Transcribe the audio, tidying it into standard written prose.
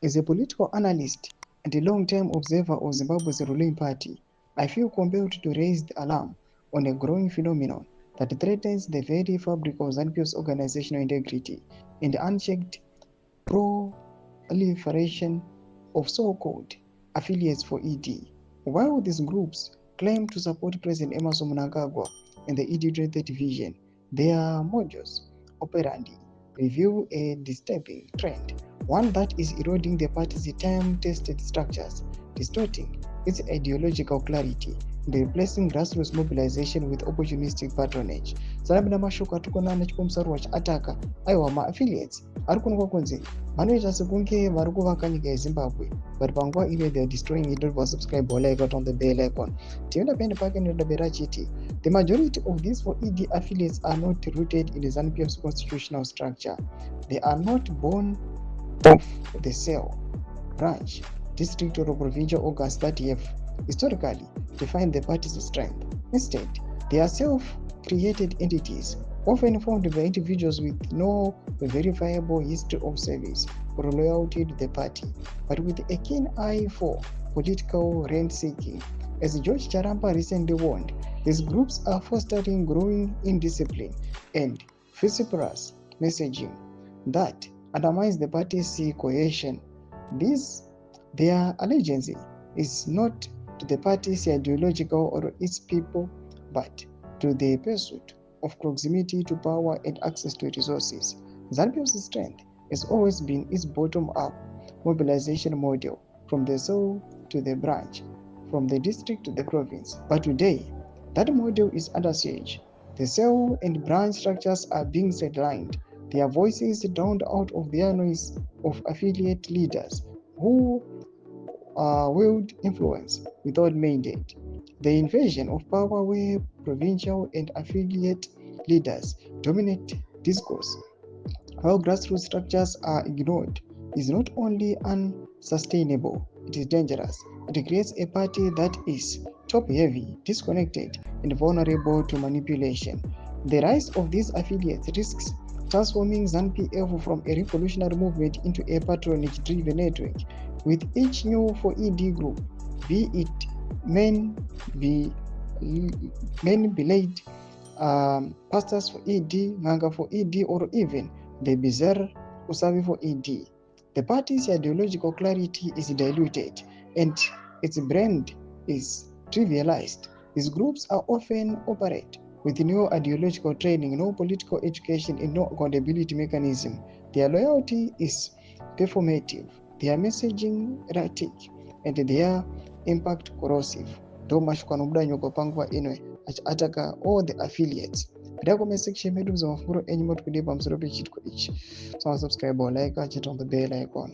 As a political analyst and a long-time observer of Zimbabwe's ruling party, I feel compelled to raise the alarm on a growing phenomenon that threatens the very fabric of ZANU-PF's organizational integrity and the unchecked proliferation of so-called affiliates for ED. While these groups claim to support President Emmerson Mnangagwa and the ED-related vision, their modus operandi reveal a disturbing trend, one that is eroding the party's time-tested structures, distorting its ideological clarity, and replacing grassroots mobilization with opportunistic patronage. Sanabina mashuka tukona nechipomsarwa ataka aiwa ma-affiliates arikuonekwa kunzi vanoita sekunge vari kuvaka nyika yeZimbabwe, but panguva ine they are destroying it. Don't subscribe or like on the bell icon. The majority of these 4 ED affiliates are not rooted in the ZANU-PF's constitutional structure. They are not born of the cell, branch, district or provincial organs that have historically defined the party's strength. Instead, they are self-created entities, often formed by individuals with no verifiable history of service or loyalty to the party, but with a keen eye for political rent-seeking. As George Charamba recently warned, these groups are fostering growing indiscipline and vociferous messaging that undermines the party's cohesion. Their allegiance is not to the party's ideological or its people, but to the pursuit of proximity to power and access to resources. ZANU-PF's strength has always been its bottom-up mobilization model, from the cell to the branch, from the district to the province. But today, that model is under siege. The cell and branch structures are being sidelined, their voices drowned out of the noise of affiliate leaders who wield influence without mandate. The invasion of power where provincial and affiliate leaders dominate discourse, while grassroots structures are ignored, is not only unsustainable, it is dangerous. It creates a party that is top-heavy, disconnected, and vulnerable to manipulation. The rise of these affiliates risks transforming ZANU-PF from a revolutionary movement into a patronage-driven network, with each new 4ED group, be it men belayed, pastors for ED, Nganga for ED, or even the bizarre Usavi for ED. The party's ideological clarity is diluted and its brand is trivialized. These groups are often operate with no ideological training, no political education, and no accountability mechanism. Their loyalty is performative, their messaging erratic, and their impact corrosive. Domashukwa nomudanyoka panguva ino ataka all the affiliates. Pida comment section medu muzamafuro enyu moti kudeba pamusoro pechitiko ichi. So subscribe or like, hit on the bell icon.